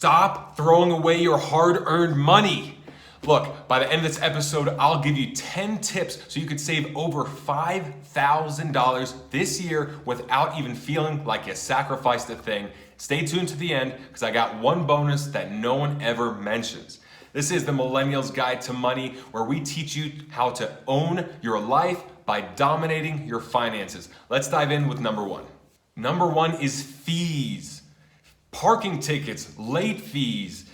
Stop throwing away your hard-earned money. Look, by the end of this episode, I'll give you 10 tips so you could save over $5,000 this year without even feeling like you sacrificed a thing. Stay tuned to the end because I got one bonus that no one ever mentions. This is the Millennials Guide to Money, where we teach you how to own your life by dominating your finances. Let's dive in with number one. Number one is fees. Parking tickets, late fees.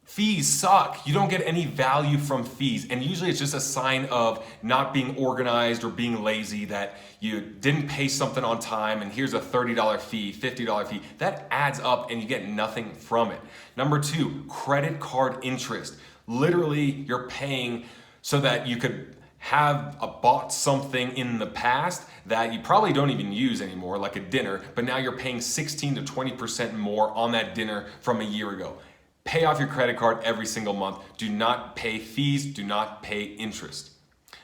Fees suck. You don't get any value from fees. And usually it's just a sign of not being organized or being lazy, that you didn't pay something on time and here's a $30 fee, $50 fee. That adds up and you get nothing from it. Number two, credit card interest. Literally, you're paying so that you could have bought something in the past that you probably don't even use anymore, like a dinner, but now you're paying 16 to 20% more on that dinner from a year ago. Pay off your credit card every single month. Do not pay fees, do not pay interest.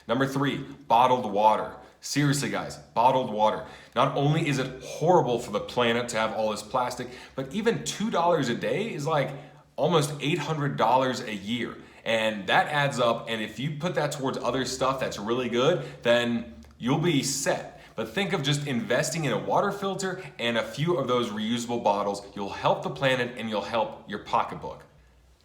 Number three, bottled water. Seriously guys, bottled water. Not only is it horrible for the planet to have all this plastic, but even $2 a day is like almost $800 a year. And that adds up, and if you put that towards other stuff that's really good, then you'll be set. But think of just investing in a water filter and a few of those reusable bottles. You'll help the planet and you'll help your pocketbook.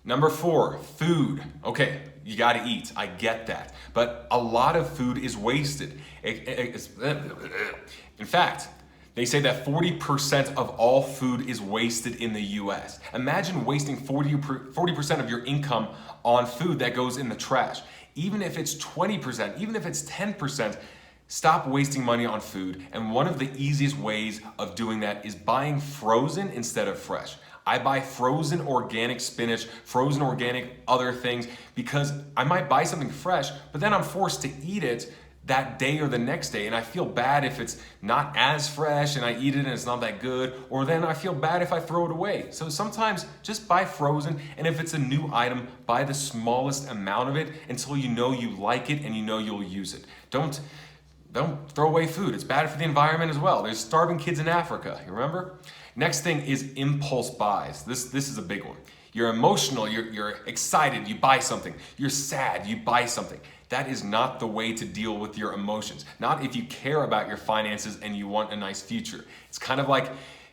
Number four, food. Okay, you gotta eat, I get that. But a lot of food is wasted. In fact, they say that 40% of all food is wasted in the US. Imagine wasting 40% of your income on food that goes in the trash. Even if it's 20%, even if it's 10%, stop wasting money on food. And one of the easiest ways of doing that is buying frozen instead of fresh. I buy frozen organic spinach, frozen organic other things, because I might buy something fresh, but then I'm forced to eat it that day or the next day. And I feel bad if it's not as fresh and I eat it and it's not that good, or then I feel bad if I throw it away. So sometimes just buy frozen, and if it's a new item, buy the smallest amount of it until you know you like it and you know you'll use it. Don't throw away food. It's bad for the environment as well. There's starving kids in Africa, you remember? Next thing is impulse buys. This is a big one. You're emotional, you're excited, you buy something. You're sad, you buy something. That is not the way to deal with your emotions. Not if you care about your finances and you want a nice future. It's kind of like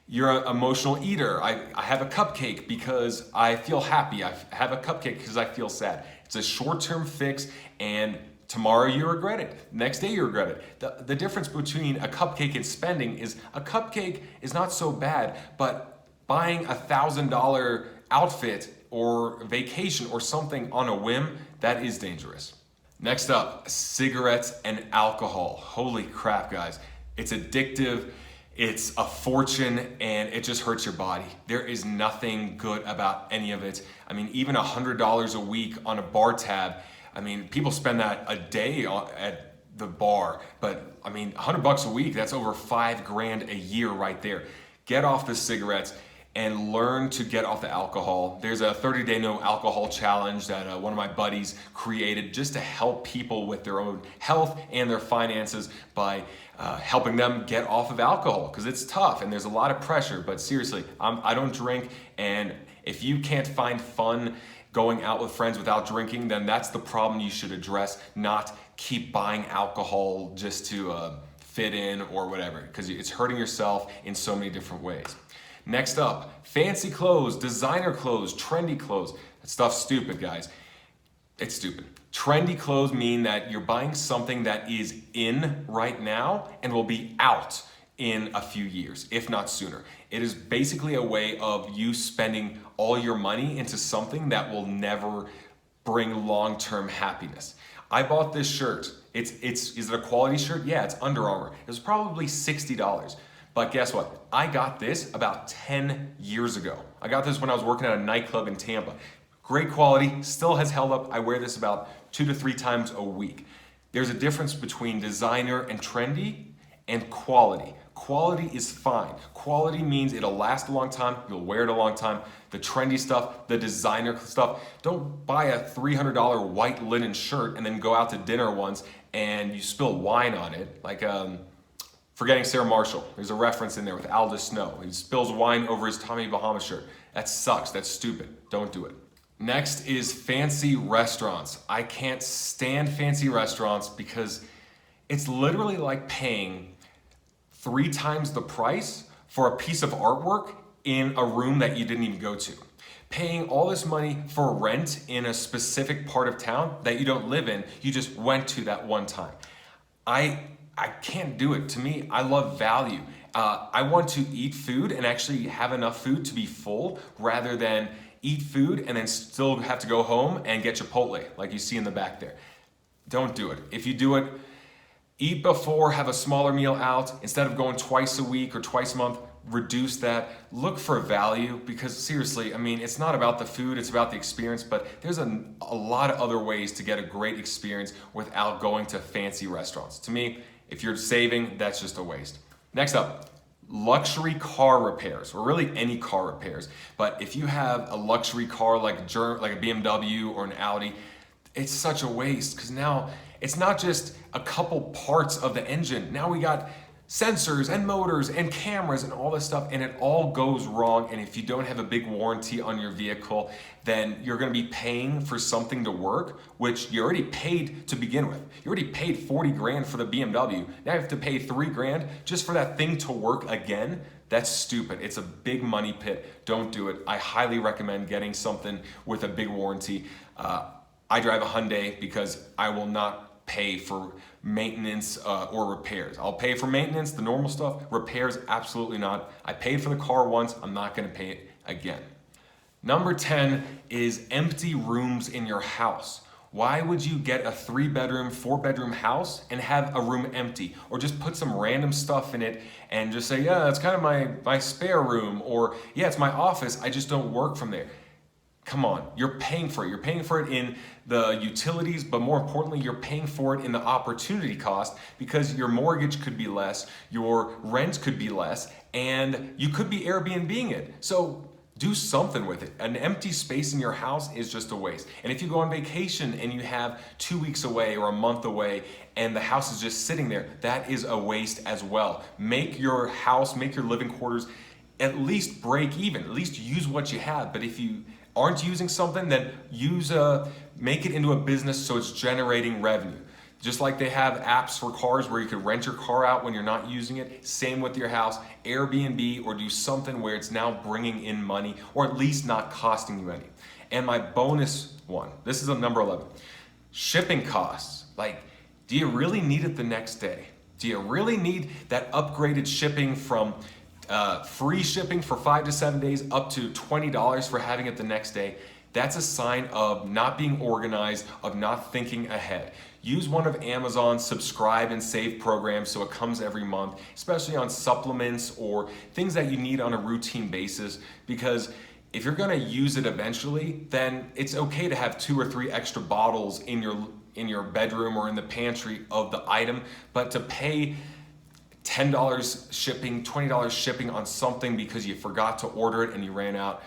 you're an emotional eater. I have a cupcake because I feel happy. I have a cupcake because I feel sad. It's a short-term fix, and tomorrow you regret it. Next day you regret it. The difference between a cupcake and spending is a cupcake is not so bad, but buying a $1,000 outfit or vacation or something on a whim, that is dangerous. Next up, cigarettes and alcohol. Holy crap, guys. It's addictive, it's a fortune, and it just hurts your body. There is nothing good about any of it. I mean, even $100 a week on a bar tab, I mean, people spend that a day at the bar, but I mean, $100 a week, that's over $5,000 a year right there. Get off the cigarettes and learn to get off the alcohol. There's a 30-day no alcohol challenge that one of my buddies created just to help people with their own health and their finances by helping them get off of alcohol, because it's tough and there's a lot of pressure. But seriously, I don't drink, and if you can't find fun going out with friends without drinking, then that's the problem you should address, not keep buying alcohol just to fit in or whatever, because it's hurting yourself in so many different ways. Next up, fancy clothes, designer clothes, trendy clothes. That stuff's stupid, guys. It's stupid. Trendy clothes mean that you're buying something that is in right now and will be out in a few years, if not sooner. It is basically a way of you spending all your money into something that will never bring long-term happiness. I bought this shirt. Is it a quality shirt? Yeah, it's Under Armour. It was probably $60. But guess what? I got this about 10 years ago. I got this when I was working at a nightclub in Tampa. Great quality, still has held up. I wear this about 2 to 3 times a week. There's a difference between designer and trendy and quality. Quality is fine. Quality means it'll last a long time, you'll wear it a long time. The trendy stuff, the designer stuff, don't buy a $300 white linen shirt and then go out to dinner once and you spill wine on it. Like Forgetting Sarah Marshall. There's a reference in there with Aldous Snow. He spills wine over his Tommy Bahama shirt. That sucks. That's stupid. Don't do it. Next is fancy restaurants. I can't stand fancy restaurants because it's literally like paying 3 times the price for a piece of artwork in a room that you didn't even go to. Paying all this money for rent in a specific part of town that you don't live in, you just went to that one time. I can't do it. To me, I love value. I want to eat food and actually have enough food to be full rather than eat food and then still have to go home and get Chipotle like you see in the back there. Don't do it. If you do it, eat before, have a smaller meal out. Instead of going twice a week or twice a month, reduce that. Look for value because seriously, I mean, it's not about the food, it's about the experience, but there's a lot of other ways to get a great experience without going to fancy restaurants. To me, if you're saving, that's just a waste. Next up, luxury car repairs, or really any car repairs. But if you have a luxury car like a BMW or an Audi, it's such a waste because now it's not just a couple parts of the engine. Now we got sensors and motors and cameras and all this stuff, and it all goes wrong. And if you don't have a big warranty on your vehicle, then you're going to be paying for something to work, which you already paid to begin with. You already paid 40 grand for the BMW. Now you have to pay 3 grand just for that thing to work again. That's stupid. It's a big money pit. Don't do it. I highly recommend getting something with a big warranty. I drive a Hyundai because I will not pay for maintenance or repairs. I'll pay for maintenance, the normal stuff. Repairs, absolutely not. I paid for the car once. I'm not going to pay it again. Number 10 is empty rooms in your house. Why would you get a 3-bedroom, 4-bedroom house and have a room empty? Or just put some random stuff in it and just say, yeah, it's kind of my spare room, or yeah, it's my office. I just don't work from there. Come on, you're paying for it. You're paying for it in the utilities, but more importantly, you're paying for it in the opportunity cost because your mortgage could be less, your rent could be less, and you could be Airbnb-ing it. So do something with it. An empty space in your house is just a waste. And if you go on vacation and you have 2 weeks away or a month away and the house is just sitting there, that is a waste as well. Make your house, make your living quarters at least break even, at least use what you have. But if you aren't using something, then make it into a business so it's generating revenue. Just like they have apps for cars where you could rent your car out when you're not using it, same with your house, Airbnb, or do something where it's now bringing in money or at least not costing you any. And my bonus one, this is a number 11, shipping costs. Like, do you really need it the next day? Do you really need that upgraded shipping from free shipping for 5 to 7 days up to $20 for having it the next day? That's a sign of not being organized, of not thinking ahead. Use one of Amazon's subscribe and save programs so it comes every month, especially on supplements or things that you need on a routine basis, because if you're going to use it eventually, then it's okay to have 2 or 3 extra bottles in your bedroom or in the pantry of the item, but to pay $10 shipping, $20 shipping on something because you forgot to order it and you ran out.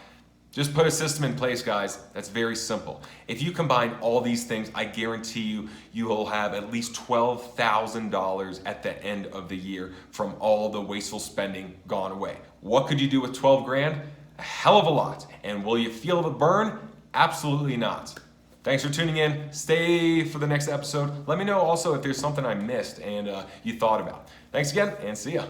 Just put a system in place, guys. That's very simple. If you combine all these things, I guarantee you will have at least $12,000 at the end of the year from all the wasteful spending gone away. What could you do with 12 grand? A hell of a lot. And will you feel the burn? Absolutely not. Thanks for tuning in. Stay for the next episode. Let me know also if there's something I missed and you thought about. Thanks again, and see ya.